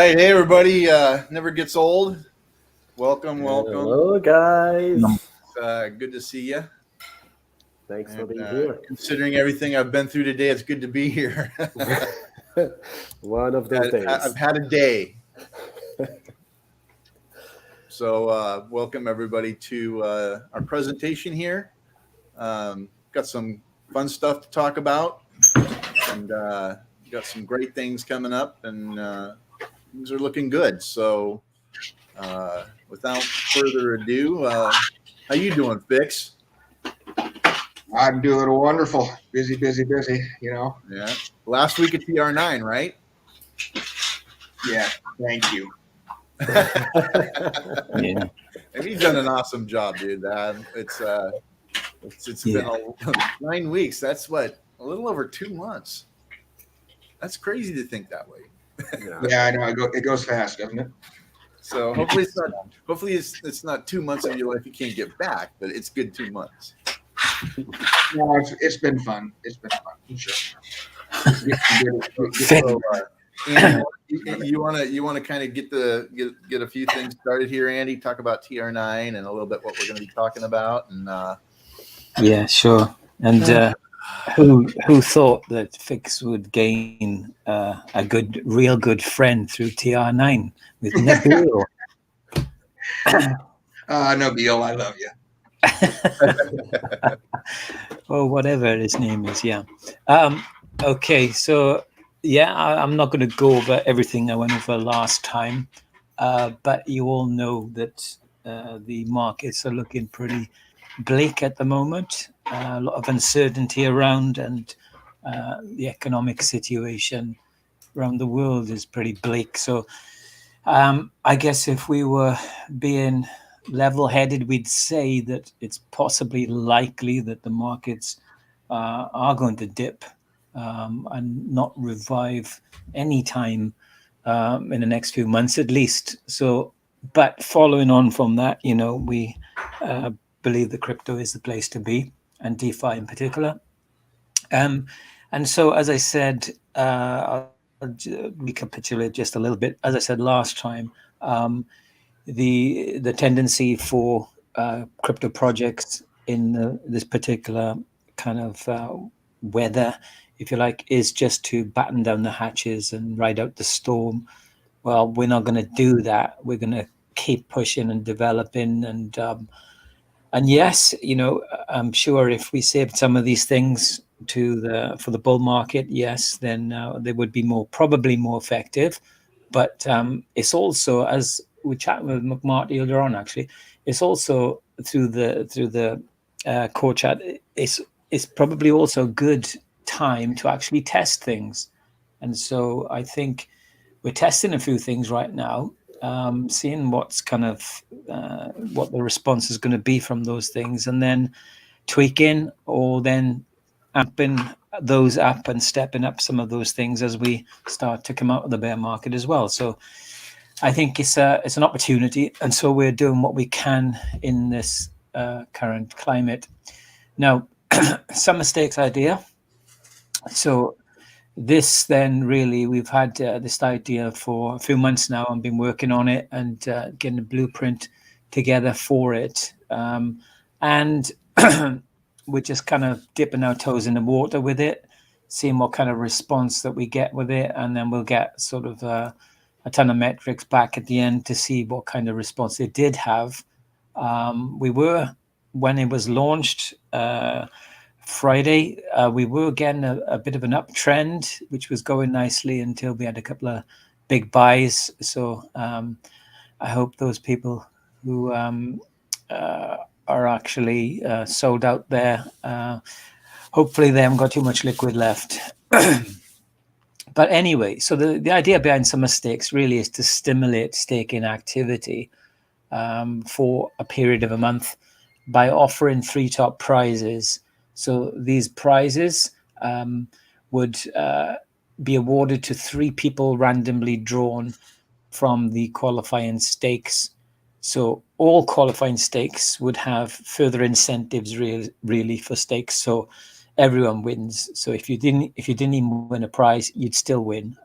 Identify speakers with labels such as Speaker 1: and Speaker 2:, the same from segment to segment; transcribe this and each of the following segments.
Speaker 1: right, hey everybody. Never gets old. Welcome.
Speaker 2: Hello, guys.
Speaker 1: Good to see you.
Speaker 2: Thanks for
Speaker 1: And
Speaker 2: being here.
Speaker 1: considering everything I've been through today, it's good to be here.
Speaker 2: One of those days.
Speaker 1: I've had a day. So welcome everybody to our presentation here. Got some fun stuff to talk about, and got some great things coming up, and things are looking good. So without further ado, how you doing, Fix?
Speaker 3: I'm doing wonderful. Busy, busy, busy,
Speaker 1: Yeah. Last week at TR9, right?
Speaker 3: Yeah, thank you.
Speaker 4: Yeah.
Speaker 1: And he's done an awesome job, dude. It's been 9 weeks. That's what, a little over 2 months. That's crazy to think that way.
Speaker 3: Yeah, I know. It goes fast, doesn't it?
Speaker 1: So hopefully it's not 2 months of your life you can't get back, but it's good 2 months.
Speaker 3: No, it's been fun. It's been fun, for sure.
Speaker 1: So, Andy, you want to kind of get a few things started here, Andy. Talk about TR9 and a little bit what we're going to be talking about, and
Speaker 4: yeah, sure. And who thought that Fix would gain a real good friend through TR9 with Nabil?
Speaker 3: Nabil, I love you.
Speaker 4: Or whatever his name is. Yeah. Okay. So yeah, I'm not going to go over everything I went over last time, but you all know that the markets are looking pretty bleak at the moment. A lot of uncertainty around, and the economic situation around the world is pretty bleak. So I guess if we were being level-headed, we'd say that it's possibly likely that the markets are going to dip and not revive anytime in the next few months at least. So, but following on from that, we believe that crypto is the place to be, and DeFi in particular. And so, as I said, I'll recapitulate just a little bit. As I said last time, the tendency for crypto projects in this particular kind of weather, if you like, is just to batten down the hatches and ride out the storm. Well, we're not going to do that. We're going to keep pushing and developing, and yes, I'm sure if we saved some of these things for the bull market, yes, then they would be probably more effective. But it's also, as we chatted with McMarty earlier on, actually, it's also through the core chat. It's probably also a good time to actually test things, and so I think we're testing a few things right now, seeing what's kind of what the response is going to be from those things, and then tweaking or then amping those up and stepping up some of those things as we start to come out of the bear market as well. So I think it's an opportunity, and so we're doing what we can in this current climate. Now, some mistakes idea. So this then really, we've had this idea for a few months now and been working on it and getting a blueprint together for it. And we're just kind of dipping our toes in the water with it, seeing what kind of response that we get with it. And then we'll get sort of a ton of metrics back at the end to see what kind of response it did have. When it was launched, Friday, we were getting a bit of an uptrend, which was going nicely until we had a couple of big buys. So I hope those people who are actually sold out there, hopefully they haven't got too much liquid left. But anyway, so the idea behind some mistakes really is to stimulate staking activity for a period of a month by offering 3 top prizes. So these prizes would be awarded to 3 people randomly drawn from the qualifying stakes. So all qualifying stakes would have further incentives really for stakes. So everyone wins. So if you didn't even win a prize, you'd still win.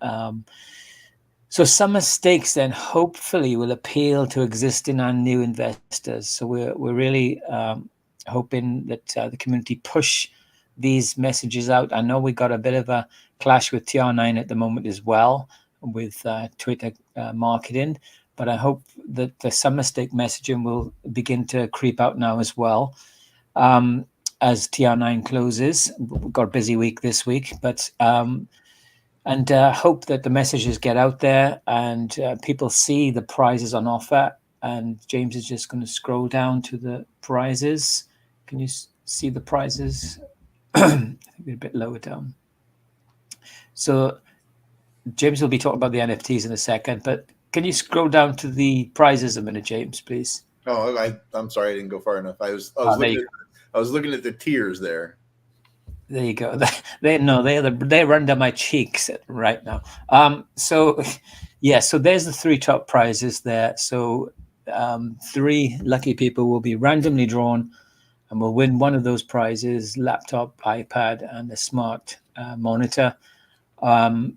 Speaker 4: So summer stakes then hopefully will appeal to existing and new investors. So we're really hoping that the community push these messages out. I know we got a bit of a clash with TR9 at the moment as well with Twitter marketing, but I hope that the summer stake messaging will begin to creep out now as well. As TR9 closes, we've got a busy week this week, but and hope that the messages get out there and people see the prizes on offer. And James is just going to scroll down to the prizes. Can you see the prizes? I think they're a bit lower down. So James will be talking about the NFTs in a second, but can you scroll down to the prizes a minute, James, please?
Speaker 1: Oh, I'm sorry, I didn't go far enough. I was looking at the tiers there.
Speaker 4: There you go. They're under my cheeks right now. So yeah, so there's the three top prizes there. So three lucky people will be randomly drawn and will win one of those prizes: laptop, iPad, and a smart monitor. And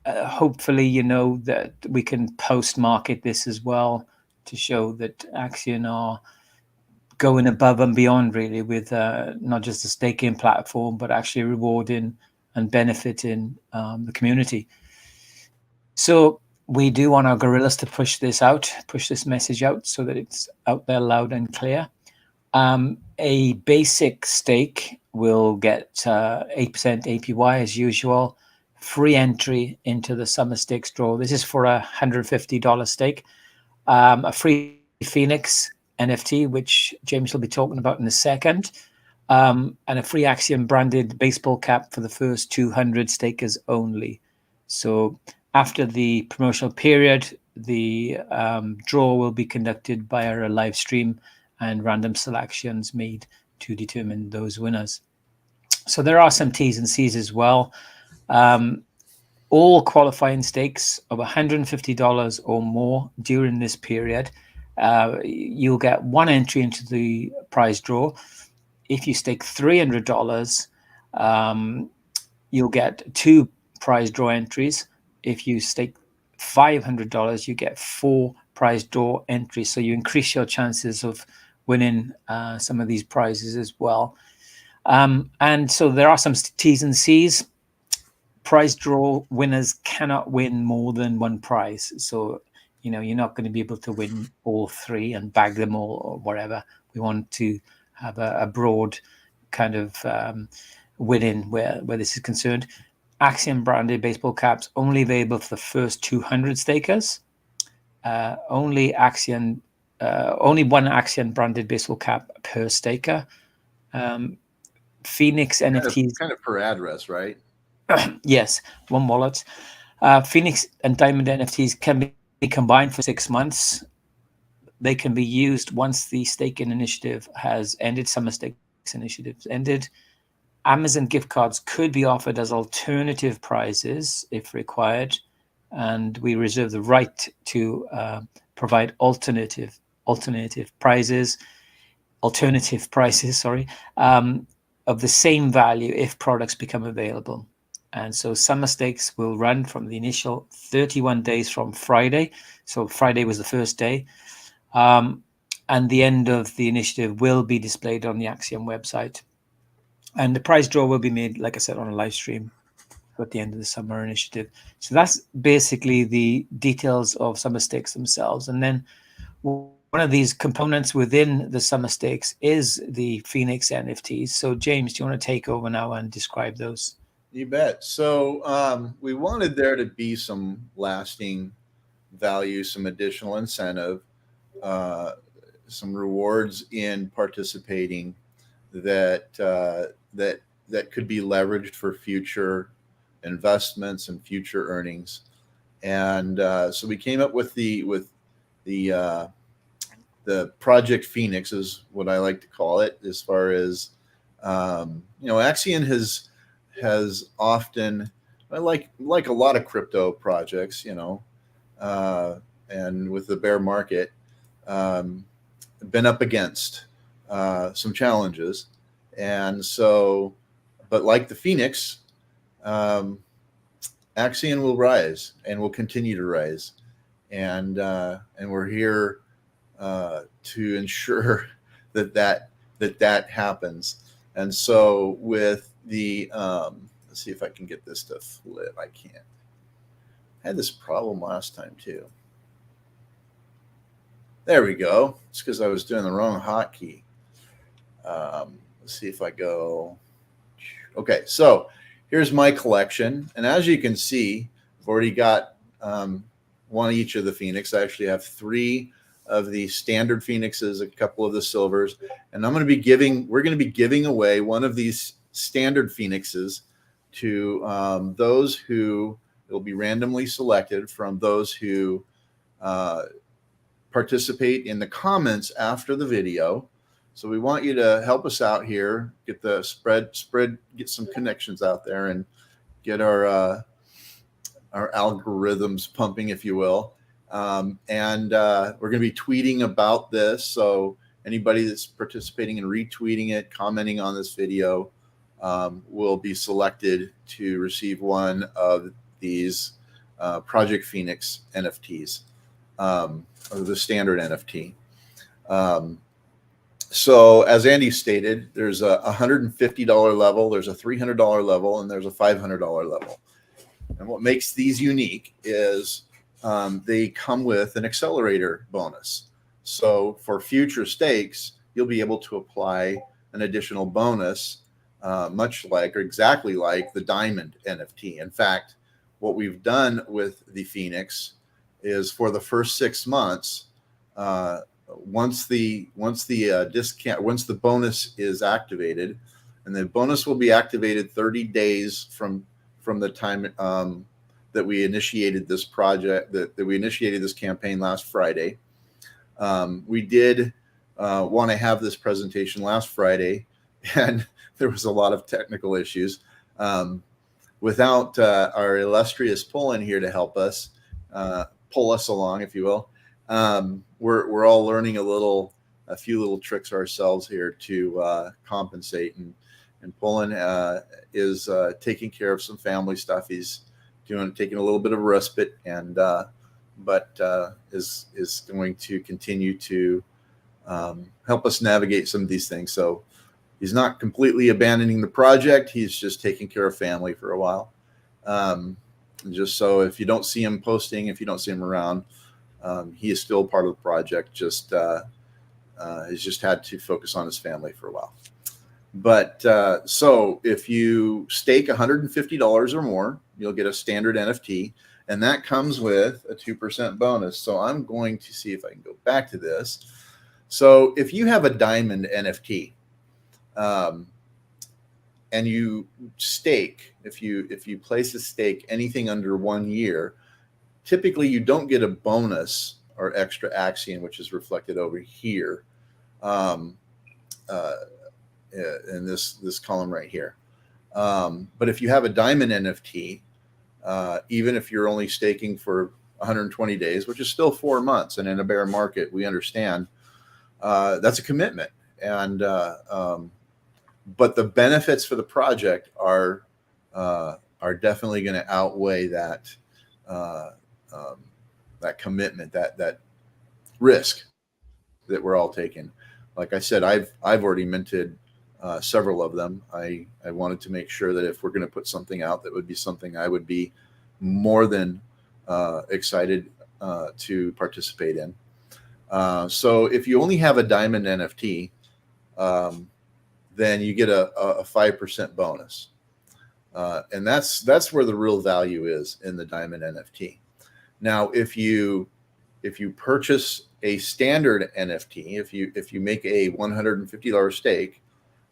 Speaker 4: hopefully, that we can post market this as well to show that Axion are going above and beyond, really, with not just a staking platform, but actually rewarding and benefiting the community. So we do want our gorillas to push this message out so that it's out there loud and clear. A basic stake will get 8% APY as usual, free entry into the summer stakes draw. This is for a $150 stake. A free Phoenix NFT, which James will be talking about in a second, and a free Axion branded baseball cap for the first 200 stakers only. So after the promotional period, the draw will be conducted via a live stream and random selections made to determine those winners. So there are some T's and C's as well. All qualifying stakes of $150 or more during this period, you'll get one entry into the prize draw. If you stake $300, you'll get two prize draw entries. If you stake $500, you get four prize draw entries. So you increase your chances of winning some of these prizes as well. And so there are some T's and C's. Prize draw winners cannot win more than one prize. So, you're not going to be able to win all three and bag them all or whatever. We want to have a broad kind of winning where this is concerned. Axion branded baseball caps only available for the first 200 stakers. Only one Axion branded baseball cap per staker. Phoenix NFTs
Speaker 1: Kind of per address, right?
Speaker 4: Yes, one wallet. Phoenix and Diamond NFTs can be combined for 6 months. They can be used once the staking initiative has ended. Summer stakes initiatives ended. Amazon gift cards could be offered as alternative prizes if required, and we reserve the right to provide alternative prices. Of the same value if products become available. And so summer stakes will run from the initial 31 days from Friday. So Friday was the first day. And the end of the initiative will be displayed on the Axiom website. And the prize draw will be made, like I said, on a live stream at the end of the summer initiative. So that's basically the details of summer stakes themselves. And then one of these components within the summer stakes is the Phoenix NFTs. So James, do you want to take over now and describe those?
Speaker 1: You bet. So we wanted there to be some lasting value, some additional incentive, some rewards in participating that could be leveraged for future investments and future earnings. And so we came up with the Project Phoenix is what I like to call it, as far as Axion has often, like a lot of crypto projects, and with the bear market, been up against some challenges. And so, but like the Phoenix, Axion will rise and will continue to rise, and we're here to ensure that happens. And so with the let's see if I can get this to flip. I can't. I had this problem last time too. There we go. It's because I was doing the wrong hotkey. Let's see if I go. Okay, so here's my collection. And as you can see, I've already got one of each of the Phoenix. I actually have 3 of the standard Phoenixes, a couple of the silvers. And we're going to be giving away one of these standard Phoenixes to those who, it'll be randomly selected from those who participate in the comments after the video. So we want you to help us out here, get the spread, get some connections out there, and get our algorithms pumping, if you will. And we're going to be tweeting about this. So anybody that's participating and retweeting it, commenting on this video, will be selected to receive one of these Project Phoenix NFTs, or the standard NFT. So as Andy stated, there's a $150 level, there's a $300 level, and there's a $500 level. And what makes these unique is they come with an accelerator bonus. So for future stakes, you'll be able to apply an additional bonus, much like or exactly like the Diamond NFT. In fact, what we've done with the Phoenix is for the first 6 months, once the bonus is activated, and the bonus will be activated 30 days from the time that we initiated this project, that we initiated this campaign last Friday. We did want to have this presentation last Friday, and there was a lot of technical issues. Without our illustrious Pullen here to help us, pull us along, if you will, we're all learning a few little tricks ourselves here to compensate. And Pullen is taking care of some family stuff. He's taking a little bit of respite, and but is going to continue to help us navigate some of these things. So he's not completely abandoning the project. He's just taking care of family for a while. Just so if you don't see him posting, if you don't see him around, he is still part of the project. Just he's just had to focus on his family for a while. But so if you stake $150 or more, you'll get a standard NFT, and that comes with a 2% bonus. So I'm going to see if I can go back to this. So if you have a Diamond NFT, and you stake, if you place a stake anything under 1 year, typically you don't get a bonus or extra Axion, which is reflected over here in this column right here. But if you have a Diamond NFT, even if you're only staking for 120 days, which is still 4 months, and in a bear market, we understand that's a commitment. And but the benefits for the project are definitely going to outweigh that that commitment, that risk that we're all taking. Like I said, I've already minted several of them. I wanted to make sure that if we're going to put something out, that would be something I would be more than excited to participate in. So if you only have a Diamond NFT, then you get a 5% bonus. And that's where the real value is in the Diamond NFT. Now, if you purchase a standard NFT, if you make a $150 stake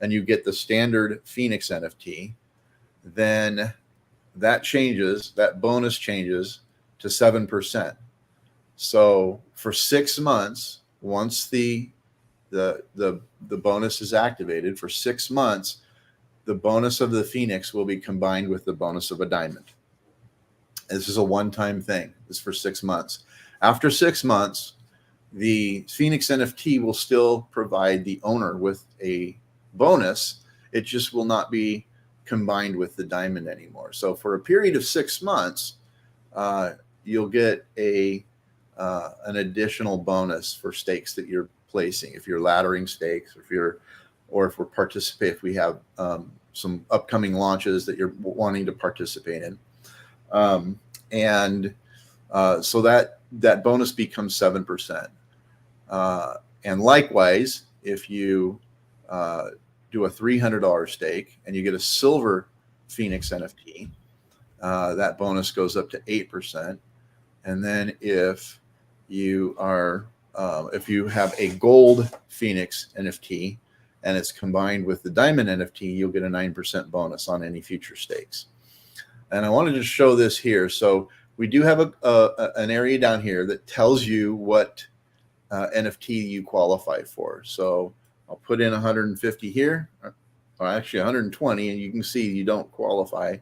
Speaker 1: and you get the standard Phoenix NFT, then that bonus changes to 7%. So for 6 months, once the bonus is activated, for 6 months, the bonus of the Phoenix will be combined with the bonus of a Diamond. This is a one-time thing. This is for 6 months. After 6 months, the Phoenix NFT will still provide the owner with a bonus. It just will not be combined with the diamond anymore. So for a period of 6 months, you'll get an additional bonus for stakes that you're placing. If you're laddering stakes, if we have some upcoming launches that you're wanting to participate in. So that bonus becomes 7%. And likewise, if you do a $300 stake and you get a silver Phoenix NFT, that bonus goes up to 8%. And then if you have a gold Phoenix NFT and it's combined with the diamond NFT, you'll get a 9% bonus on any future stakes. And I wanted to show this here. So we do have an area down here that tells you what NFT you qualify for. So I'll put in 150 here, or actually 120, and you can see you don't qualify.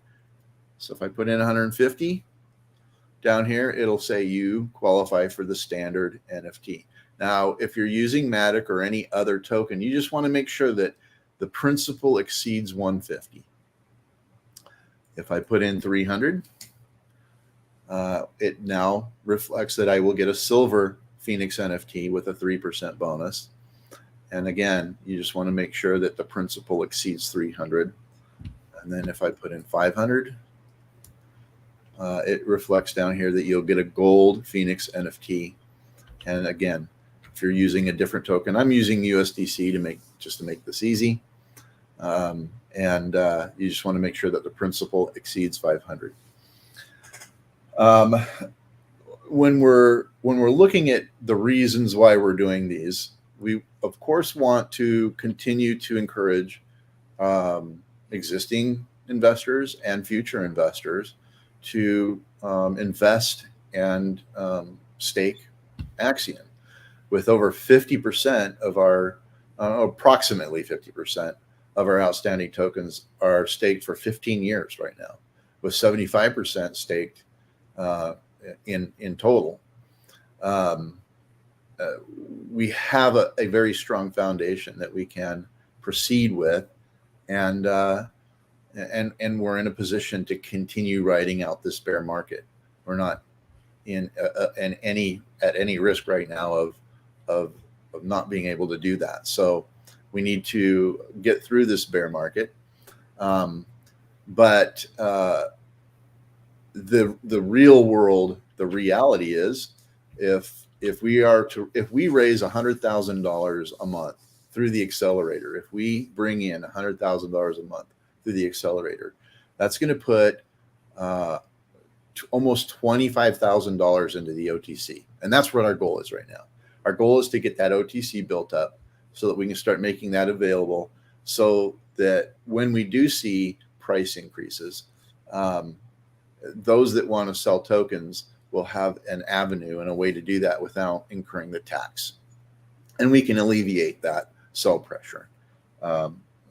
Speaker 1: So if I put in 150 down here, it'll say you qualify for the standard NFT. Now, if you're using Matic or any other token, you just want to make sure that the principal exceeds 150. If I put in 300, it now reflects that I will get a silver Phoenix NFT with a 3% bonus. And again, you just want to make sure that the principal exceeds 300. And then if I put in 500, it reflects down here that you'll get a gold Phoenix NFT. And again, if you're using a different token, I'm using USDC to make this easy. You just want to make sure that the principal exceeds 500. When we're looking at the reasons why we're doing these, we of course want to continue to encourage existing investors and future investors to invest and stake Axion. With over 50% of our, approximately 50% of our outstanding tokens are staked for 15 years right now, with 75% staked in total. We have a very strong foundation that we can proceed with, and we're in a position to continue riding out this bear market. We're not at any risk right now of not being able to do that. So we need to get through this bear market. But the real world, the reality is, if we raise $100,000 a month through the accelerator, if we bring in $100,000 a month through the accelerator, that's going to put almost $25,000 into the OTC. And that's what our goal is right now. Our goal is to get that OTC built up so that we can start making that available, so that when we do see price increases, those that want to sell tokens will have an avenue and a way to do that without incurring the tax. And we can alleviate that sell pressure.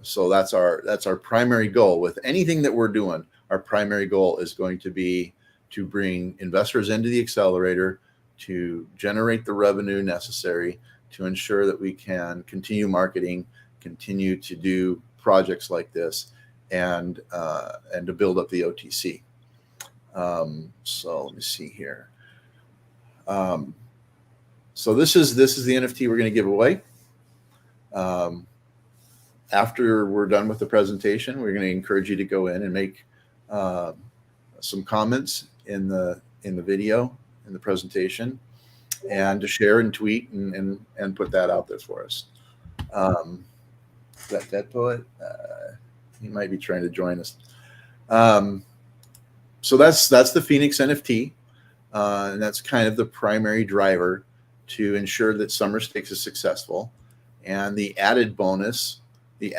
Speaker 1: So that's our primary goal with anything that we're doing. Our primary goal is going to be to bring investors into the accelerator, to generate the revenue necessary to ensure that we can continue marketing, continue to do projects like this, and to build up the OTC. So let me see here. So this is the NFT we're going to give away. After we're done with the presentation, we're going to encourage you to go in and make some comments in the video, in the presentation, and to share and tweet and put that out there for us. That Dead Poet, he might be trying to join us. So that's the Phoenix NFT, and that's kind of the primary driver to ensure that Summer Stakes is successful. And the added bonus, of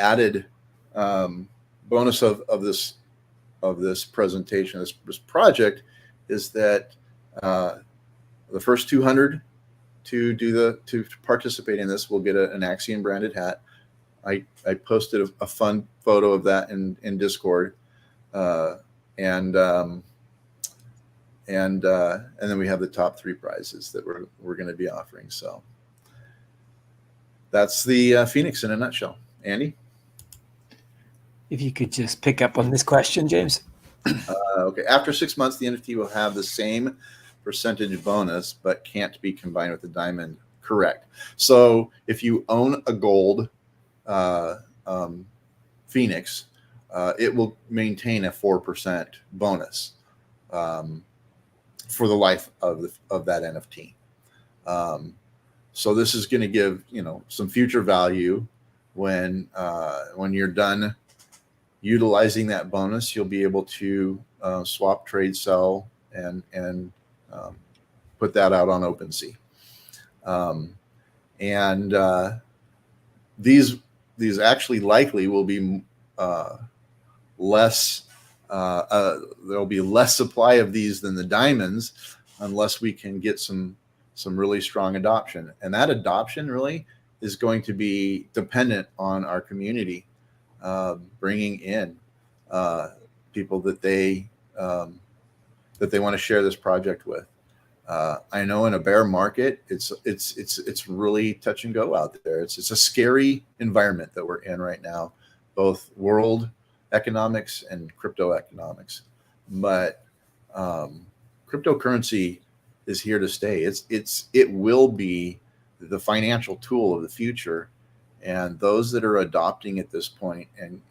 Speaker 1: this presentation, this project, is that the first 200 to participate in this will get an Axion branded hat. I posted a fun photo of that in Discord, and then we have the top 3 prizes that we're going to be offering. So that's the Phoenix in a nutshell. Andy?
Speaker 4: If you could just pick up on this question, James.
Speaker 1: Okay. After 6 months, the NFT will have the same percentage bonus, but can't be combined with the diamond. Correct. So if you own a gold Phoenix, it will maintain a 4% bonus for the life of that NFT. So this is going to give some future value when you're done utilizing that bonus. You'll be able to swap, trade, sell, and put that out on OpenSea. And these actually likely will be less. There'll be less supply of these than the diamonds, unless we can get some really strong adoption. And that adoption really is going to be dependent on our community bringing in people that they want to share this project with. I know in a bear market, it's really touch and go out there. It's a scary environment that we're in right now, both world economics and crypto economics. But cryptocurrency is here to stay. It will be the financial tool of the future, and those that are adopting at this point and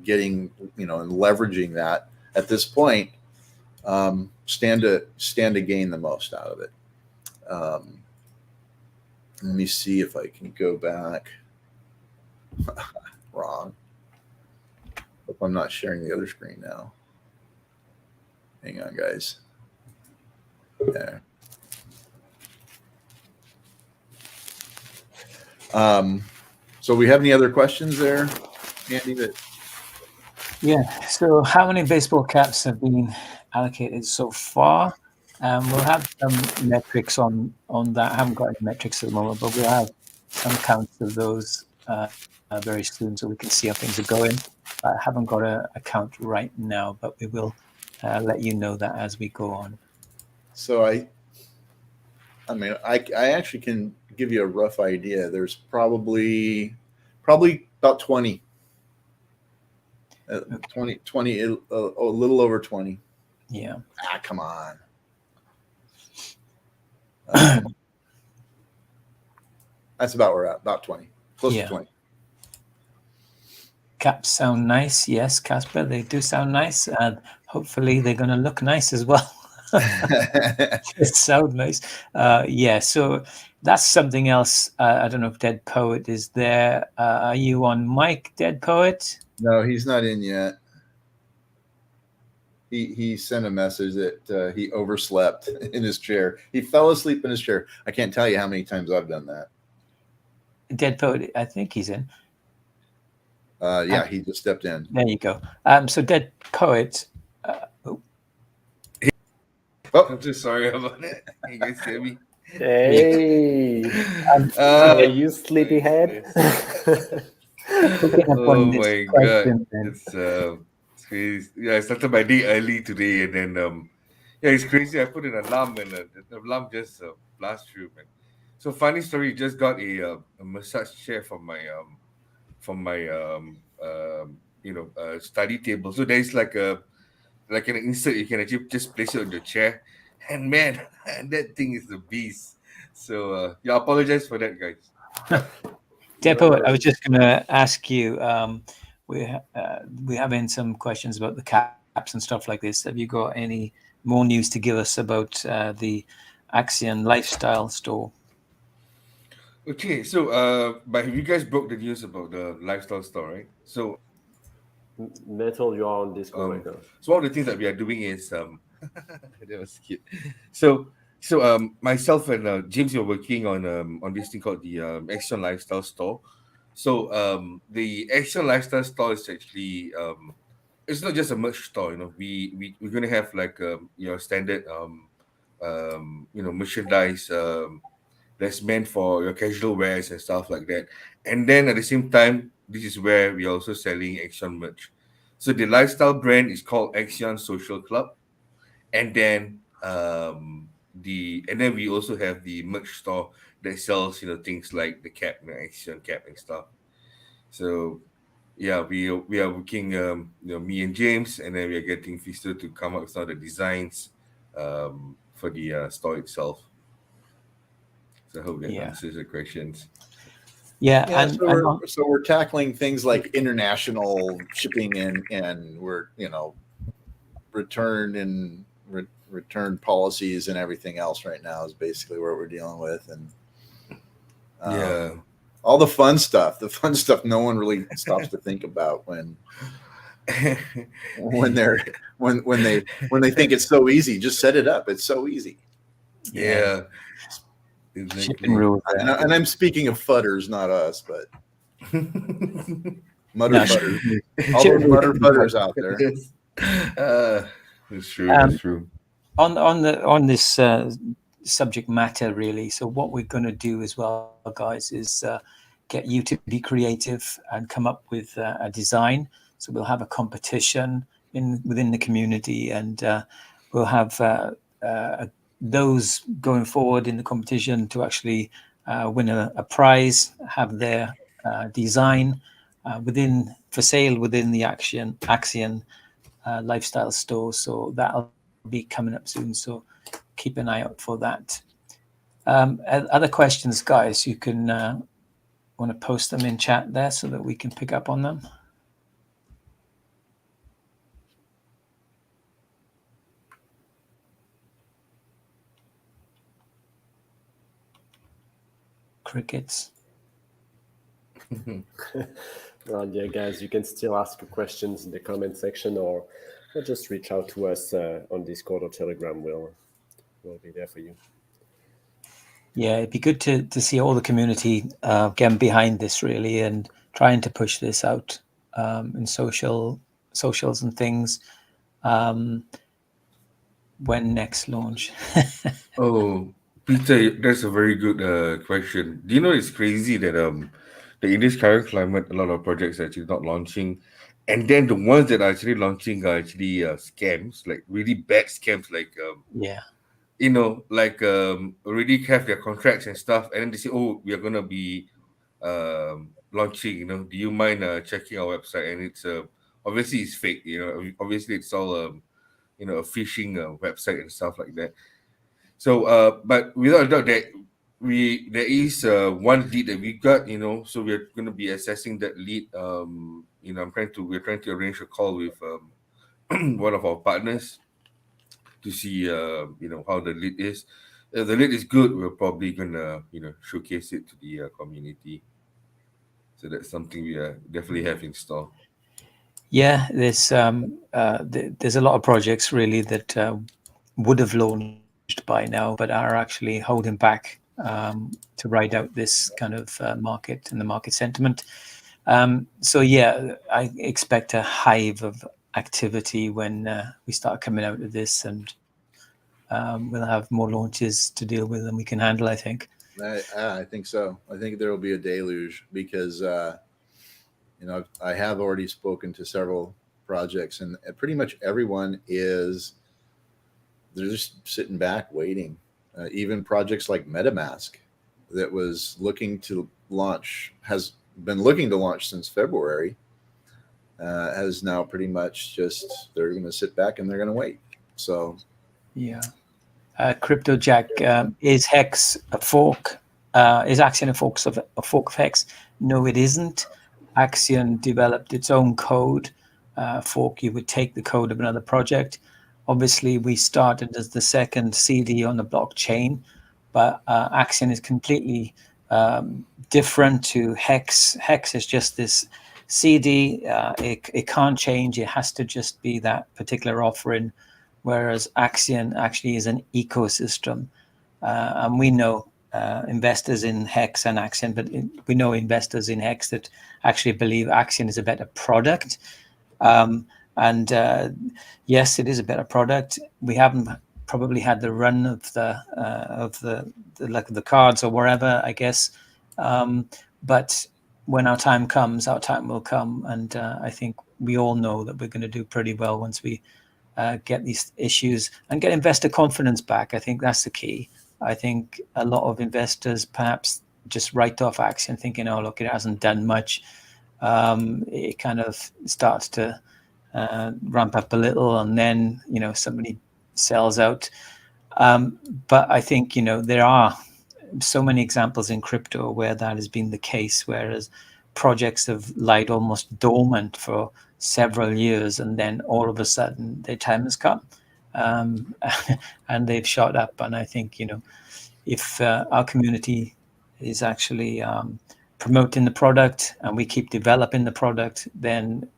Speaker 1: getting and leveraging that at this point stand to gain the most out of it. Let me see if I can go back. Wrong. Hope I'm not sharing the other screen now. Hang on, guys. There. So we have any other questions there, Andy?
Speaker 4: Yeah. So how many baseball caps have been allocated so far? We'll have some metrics on that. I haven't got any metrics at the moment, but we'll have some counts of those very soon, so we can see how things are going. I haven't got a count right now, but we will let you know that as we go on.
Speaker 1: So I actually can give you a rough idea. There's probably about 20. 20, a little over 20.
Speaker 4: Yeah.
Speaker 1: Come on. That's about where we're at, about 20. Close to 20.
Speaker 4: Caps sound nice. Yes, Casper, they do sound nice. And hopefully they're going to look nice as well. It sounds nice. Yeah, so that's something else. I don't know if Dead Poet is there. Are you on mic, Dead Poet?
Speaker 1: No, he's not in yet. He sent a message that he overslept in his chair. He fell asleep in his chair. I can't tell you how many times I've done that.
Speaker 4: Dead Poet, I think he's in.
Speaker 1: Yeah, he just stepped in.
Speaker 4: There you go. So Dead Poet.
Speaker 5: I'm just sorry about it. You guys hear me?
Speaker 2: Hey, you sleepyhead.
Speaker 5: Oh my god, it's crazy. Yeah, I started my day early today, and then it's crazy. I put an alarm, and the alarm just blast through, man. So funny story. Just got a massage chair from my study table. So there's like an insert you can actually just place it on your chair, and man, that thing is the beast. So I apologize for that, guys.
Speaker 4: Depo, I was just going to ask you. We having some questions about the caps and stuff like this. Have you got any more news to give us about the Axion lifestyle store?
Speaker 5: Okay, so but you guys broke the news about the lifestyle store, right? So
Speaker 2: Metal, you're on Discord right now.
Speaker 5: So one of the things that we are doing is that was cute. So myself and James are working on this thing called the Axion Lifestyle Store. So the Axion Lifestyle Store is actually it's not just a merch store. We're gonna have like standard merchandise that's meant for your casual wears and stuff like that. And then at the same time, this is where we're also selling Axion merch. So the lifestyle brand is called Axion Social Club, and then we also have the merch store that sells things like the cap, Axion cap and stuff. So we are working, me and James, and then we are getting Fisto to come up with some of the designs for the store itself. So I hope that answers the questions.
Speaker 4: Yeah,
Speaker 1: Yeah,
Speaker 4: and
Speaker 1: so we're tackling things like international shipping and we're return policies and everything else right now is basically what we're dealing with, and all the fun stuff no one really stops to think about when they think it's so easy. Just set it up, it's so easy.
Speaker 5: Yeah,
Speaker 4: shipping
Speaker 5: exactly.
Speaker 4: rules.
Speaker 1: And I'm speaking of fudders, not us, but mutter
Speaker 4: No,
Speaker 1: fudders. All those mutter fudders out there.
Speaker 5: That's true. That's true.
Speaker 4: On this subject matter, really. So what we're going to do as well, guys, is get you to be creative and come up with a design. So we'll have a competition within the community, and we'll have those going forward in the competition to actually win a prize, have their design for sale within the Axion lifestyle store. So that'll be coming up soon. So keep an eye out for that. Other questions, guys, you can want to post them in chat there so that we can pick up on them. Crickets.
Speaker 2: Well, yeah, guys, you can still ask your questions in the comment section, or just reach out to us on Discord or Telegram. We'll be there for you.
Speaker 4: Yeah, it'd be good to see all the community getting behind this, really, and trying to push this out in socials and things. When next launch?
Speaker 5: Oh, Peter, that's a very good question. Do you know it's crazy that in this current climate, a lot of projects are actually not launching, and then the ones that are actually launching are actually scams, like really bad scams, like
Speaker 4: Yeah.
Speaker 5: Already have their contracts and stuff, and then they say, "Oh, we are gonna be launching. Do you mind checking our website?" And it's obviously it's fake. Obviously it's all a phishing website and stuff like that. So, but without a doubt, that there is one lead that we got. So we're going to be assessing that lead. We're trying to arrange a call with one of our partners to see how the lead is. If the lead is good, we're probably gonna showcase it to the community. So that's something we definitely have in store.
Speaker 4: Yeah, there's a lot of projects really that would have launched by now, but are actually holding back to ride out this kind of market and the market sentiment. So yeah, I expect a hive of activity when we start coming out of this, and we'll have more launches to deal with than we can handle, I think.
Speaker 1: I think so. I think there will be a deluge because I have already spoken to several projects, and pretty much everyone they're just sitting back waiting. Even projects like MetaMask that was has been looking to launch since February, has now pretty much they're going to sit back and they're going to wait. So
Speaker 4: yeah. Crypto Jack, is Hex a fork? Is Axion a fork of Hex? No, it isn't. Axion developed its own code. Fork, you would take the code of another project. Obviously, we started as the second CD on the blockchain, but Axion is completely different to Hex. Hex is just this CD. It can't change. It has to just be that particular offering, whereas Axion actually is an ecosystem. And we know investors in Hex and Axion, but we know investors in Hex that actually believe Axion is a better product. Yes, it is a better product. We haven't probably had the run of the cards or wherever, I guess. But when our time comes, our time will come, and I think we all know that we're going to do pretty well once we get these issues and get investor confidence back. I think that's the key. I think a lot of investors perhaps just write off Axion thinking, oh, look, it hasn't done much. it kind of starts to ramp up a little, and then somebody sells out. But I think there are so many examples in crypto where that has been the case, whereas projects have lied almost dormant for several years, and then all of a sudden their time has come, and they've shot up. And I think if our community is actually promoting the product and we keep developing the product, then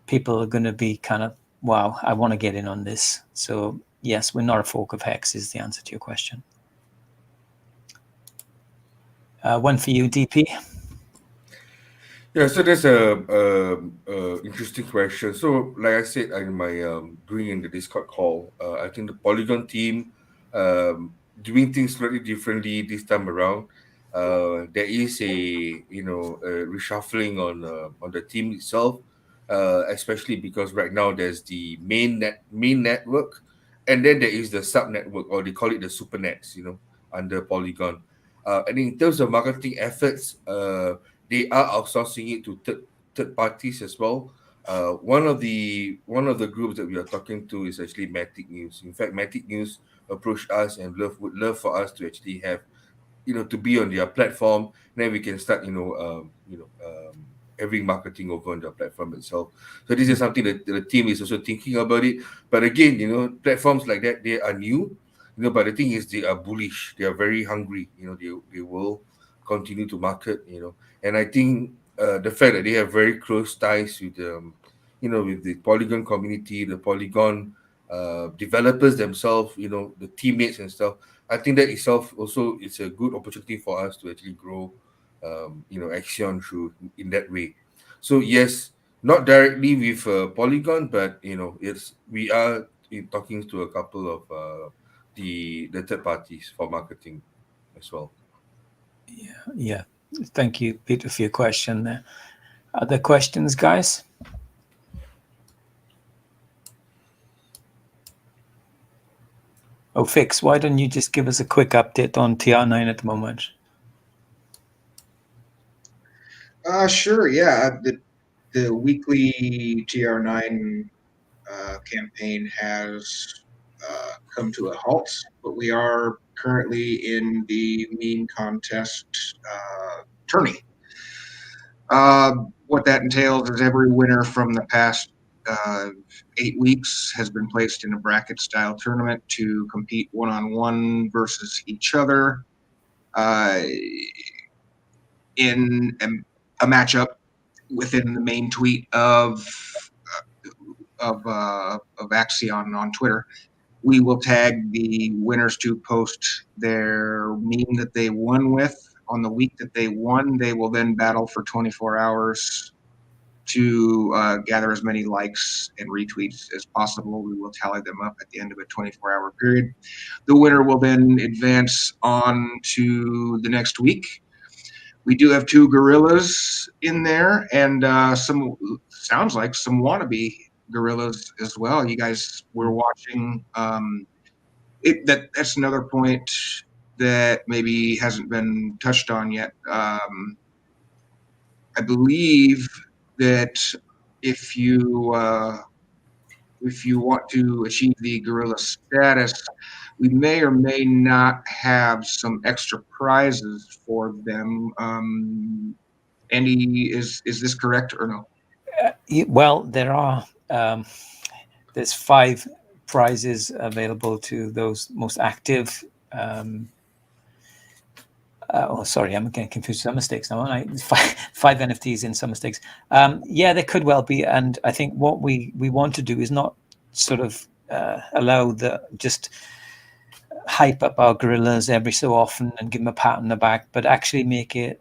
Speaker 4: people are going to be kind of, wow, I want to get in on this. So yes, we're not a fork of Hex is the answer to your question. One for you, DP.
Speaker 5: Yeah, so that's a interesting question. So, like I said in my during in the Discord call, I think the Polygon team doing things slightly differently this time around. There is a reshuffling on the team itself, especially because right now there's the main network, and then there is the sub network, or they call it the super nets, under Polygon. And in terms of marketing efforts, they are outsourcing it to third parties as well. One of the groups that we are talking to is actually Matic News. In fact, Matic News approached us and would love for us to actually have, to be on their platform. Then we can start, having marketing over on the platform itself. So this is something that the team is also thinking about it. But again, platforms like that, they are new. But the thing is, they are bullish. They are very hungry. They will continue to market. And I think the fact that they have very close ties with with the Polygon community, the Polygon developers themselves, the teammates and stuff. I think that itself also is a good opportunity for us to actually grow, Axion through in that way. So yes, not directly with Polygon, but we are talking to a couple of the third parties for marketing as well.
Speaker 4: Yeah. Thank you, Peter, for your question there. Other questions, guys? Oh, Fix, why don't you just give us a quick update on TR9 at the moment?
Speaker 3: Sure. Yeah. The weekly TR9 campaign has come to a halt, but we are currently in the meme contest tourney. What that entails is every winner from the past 8 weeks has been placed in a bracket style tournament to compete one-on-one versus each other in a matchup within the main tweet of Axion on Twitter. We will tag the winners to post their meme that they won with on the week that they won. They will then battle for 24 hours to gather as many likes and retweets as possible. We will tally them up at the end of a 24-hour period. The winner will then advance on to the next week. We do have 2 gorillas in there, and sounds like some wannabe gorillas as well. You guys were watching. That's another point that maybe hasn't been touched on yet. I believe that if you want to achieve the gorilla status, we may or may not have some extra prizes for them. Andy, is this correct or no?
Speaker 4: Well, there's 5 prizes available to those most active. Sorry, I'm getting confused with some mistakes now. Five NFTs in some mistakes. Yeah, there could well be. And I think what we want to do is not sort of allow just hype up our gorillas every so often and give them a pat on the back, but actually make it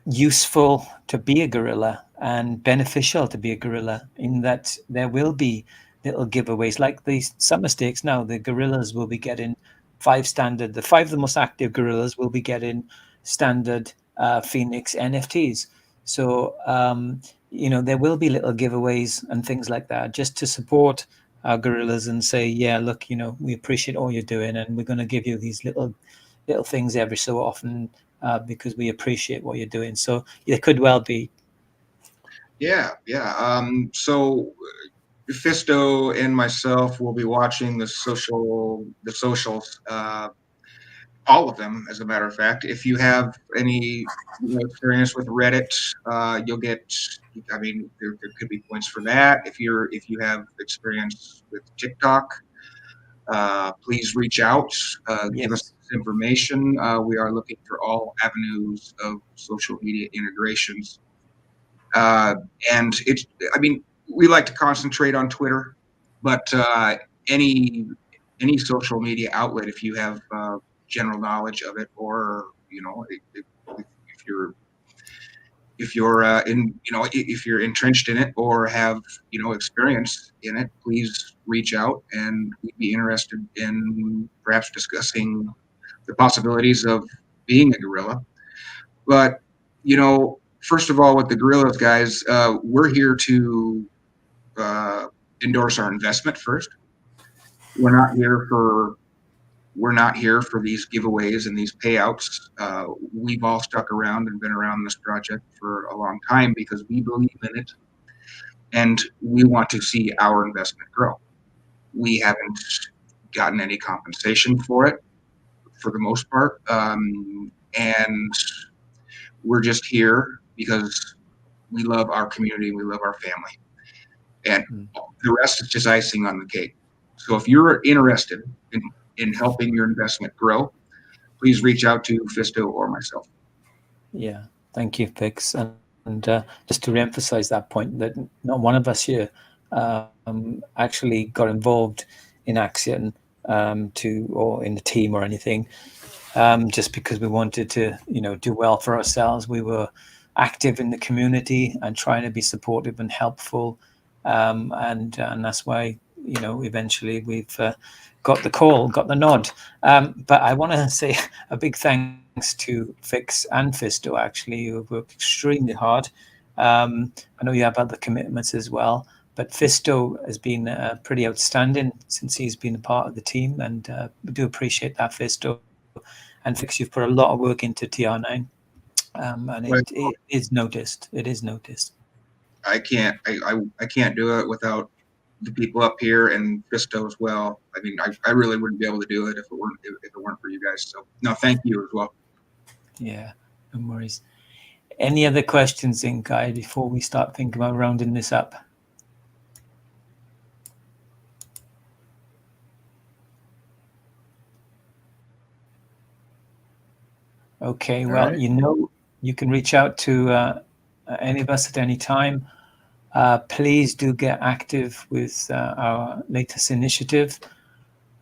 Speaker 4: useful to be a gorilla and beneficial to be a gorilla, in that there will be little giveaways like these summer stakes. Now the gorillas will be getting 5 standard. The 5 of the most active gorillas will be getting standard Phoenix NFTs. So there will be little giveaways and things like that, just to support our gorillas and say, yeah, look, we appreciate all you're doing, and we're going to give you these little things every so often because we appreciate what you're doing. So it could well be.
Speaker 3: Yeah. So Fisto and myself will be watching the socials, all of them, as a matter of fact. If you have any experience with Reddit, you'll get. I mean, there could be points for that. If you have experience with TikTok, please reach out. Give us
Speaker 4: Yes.
Speaker 3: information. We are looking for all avenues of social media integrations. And it's, I mean, we like to concentrate on Twitter, but any any social media outlet, if you have general knowledge of it, or if you're in if you're entrenched in it or have experience in it, please reach out, and we'd be interested in perhaps discussing the possibilities of being a guerrilla. But first of all, with the Gorillas guys, we're here to uh, endorse our investment first. We're not here for we're not here for these giveaways and these payouts. We've all stuck around and been around this project for a long time because we believe in it, and we want to see our investment grow. We haven't gotten any compensation for it, for the most part, and we're just here because we love our community, we love our family, and the rest is just icing on the cake. So if you're interested in helping your investment grow, please reach out to Fisto or myself.
Speaker 4: Yeah, thank you, Fix. And just to reemphasize that point, that not one of us here actually got involved in Axion or in the team or anything, just because we wanted to, do well for ourselves. We were active in the community and trying to be supportive and helpful, and that's why eventually we've got the call, got the nod. But I want to say a big thanks to Fix and Fisto, actually, who worked extremely hard. I know you have other commitments as well, but Fisto has been pretty outstanding since he's been a part of the team, and we do appreciate that, Fisto. And Fix, you've put a lot of work into TR9, and it is noticed. It is noticed.
Speaker 3: I can't do it without the people up here and Fisto as well. I mean, I really wouldn't be able to do it if it weren't for you guys. So no, thank you as well.
Speaker 4: Yeah, no worries. Any other questions, in Guy, before we start thinking about rounding this up? Okay, well,
Speaker 3: right.
Speaker 4: You can reach out to any of us at any time. Please do get active with our latest initiative,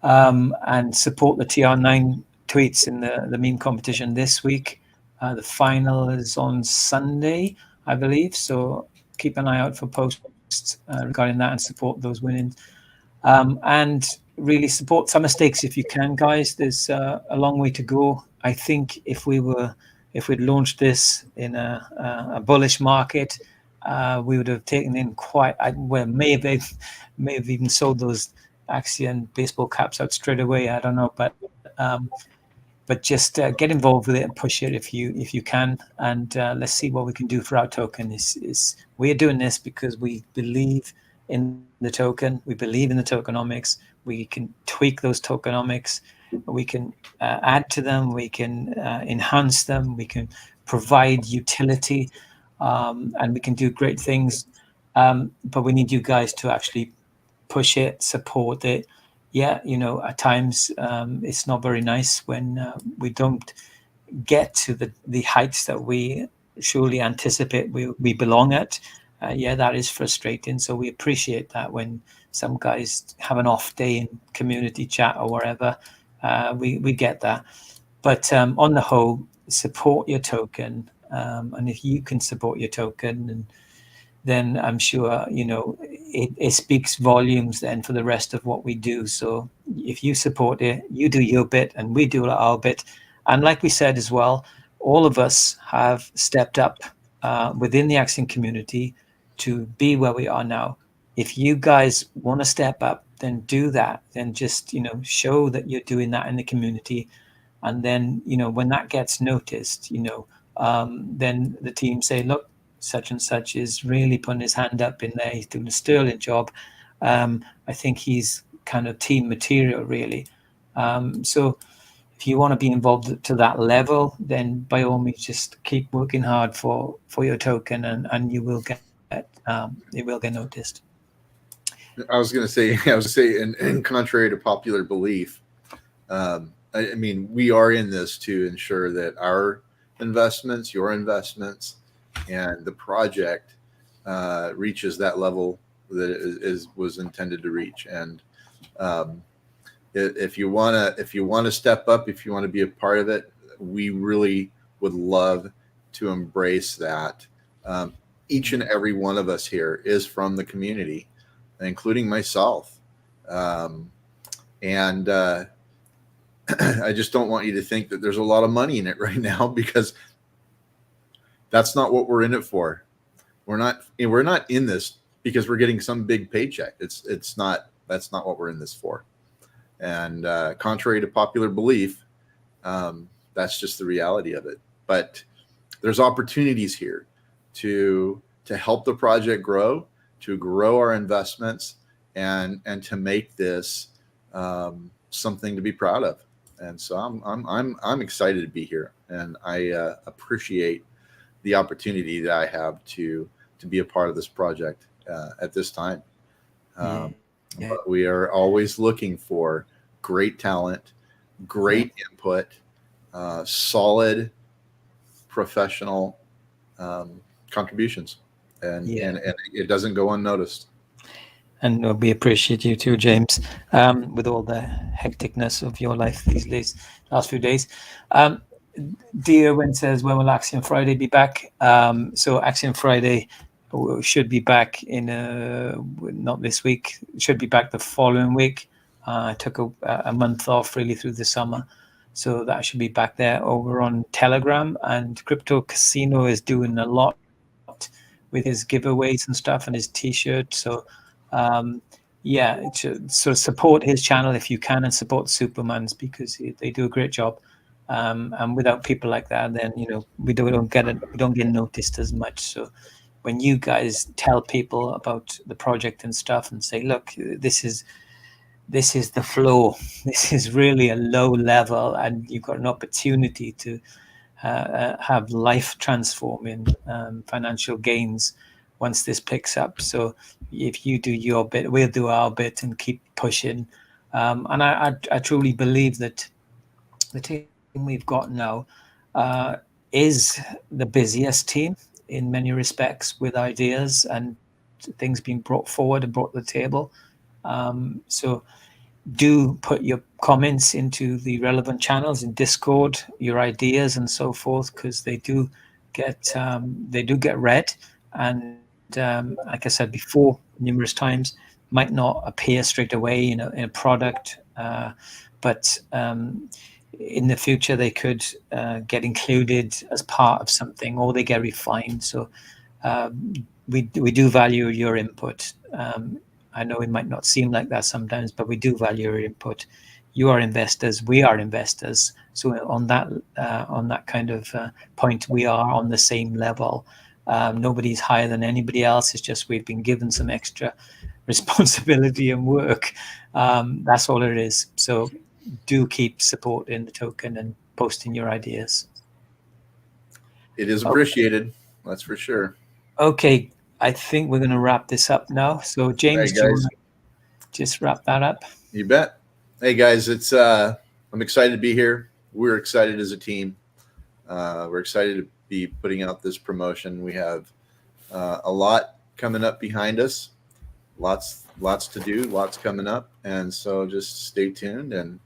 Speaker 4: and support the TR9 tweets in the meme competition this week. The final is on Sunday, I believe, so keep an eye out for posts regarding that and support those winnings. And really support Summer Stakes if you can, guys. There's a long way to go. I think if we'd launched this in a bullish market, we would have taken in may have even sold those Axion baseball caps out straight away. I don't know, but just get involved with it and push it if you can, and let's see what we can do for our token. Is we're doing this because we believe in the token. We believe in the tokenomics. We can tweak those tokenomics. We can add to them. We can enhance them. We can provide utility, and we can do great things. But we need you guys to actually push it, support it. Yeah, at times it's not very nice when we don't get to the heights that we surely anticipate we belong at. Yeah, that is frustrating. So we appreciate that when some guys have an off day in community chat or wherever. We get that. But on the whole, support your token. And if you can support your token, then I'm sure, it speaks volumes then for the rest of what we do. So if you support it, you do your bit and we do our bit. And like we said as well, all of us have stepped up within the Axion community to be where we are now. If you guys want to step up, then do that. Then just, show that you're doing that in the community. And then, when that gets noticed, then the team say, look, such and such is really putting his hand up in there. He's doing a sterling job. I think he's kind of team material, really. So if you want to be involved to that level, then by all means, just keep working hard for your token, and you will get it will get noticed.
Speaker 1: I was going to say, and contrary to popular belief, I mean, we are in this to ensure that our investments, your investments, and the project reaches that level that was intended to reach. And if you want to step up, if you want to be a part of it, we really would love to embrace that. Each and every one of us here is from the community, including myself. And I just don't want you to think that there's a lot of money in it right now, because that's not what we're in it for. We're not in this because we're getting some big paycheck. That's not what we're in this for. And contrary to popular belief, that's just the reality of it. But there's opportunities here to help the project grow, to grow our investments, and to make this something to be proud of. And so I'm excited to be here, and I appreciate the opportunity that I have to be a part of this project at this time. But we are always looking for great talent, great input, solid professional contributions, and it doesn't go unnoticed.
Speaker 4: And we appreciate you too, James, with all the hecticness of your life these last few days. Dear says, when will Axion Friday be back? So Axion Friday should be back in not this week. It should be back the following week. I took a month off really through the summer, so that should be back there over on Telegram. And Crypto Casino is doing a lot with his giveaways and stuff and his T-shirt. So so support his channel if you can, and support Supermans, because they do a great job. And without people like that, then we don't get noticed as much. So when you guys tell people about the project and stuff and say, look, this is the flow, this is really a low level, and you've got an opportunity to have life transforming financial gains once this picks up. So if you do your bit, we'll do our bit and keep pushing. And I truly believe that the team we've got now is the busiest team in many respects, with ideas and things being brought forward and brought to the table. So do put your comments into the relevant channels in Discord, your ideas and so forth, because they do get read. And like I said before numerous times, might not appear straight away in a product, but in the future they could get included as part of something, or they get refined. So we do value your input. I know it might not seem like that sometimes, but we do value your input. You are investors, we are investors. So on that kind of point, we are on the same level. Nobody's higher than anybody else. It's just we've been given some extra responsibility and work. That's all it is. So do keep supporting the token and posting your ideas.
Speaker 1: It is appreciated. That's for sure.
Speaker 4: Okay, I think we're going to wrap this up now. So James,
Speaker 1: Hey,
Speaker 4: do you
Speaker 1: guys.
Speaker 4: want to just wrap that up?
Speaker 1: You bet. Hey guys, I'm excited to be here. We're excited as a team. We're excited to be putting out this promotion. We have a lot coming up behind us. Lots to do. Lots coming up, and so just stay tuned and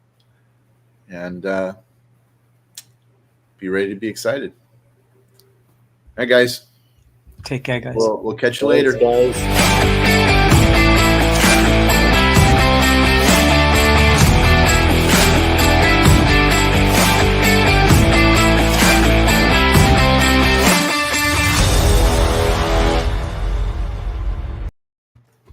Speaker 1: be ready to be excited. All right, guys.
Speaker 4: Take care, guys.
Speaker 1: We'll catch you
Speaker 2: Thanks,
Speaker 1: later.
Speaker 2: guys.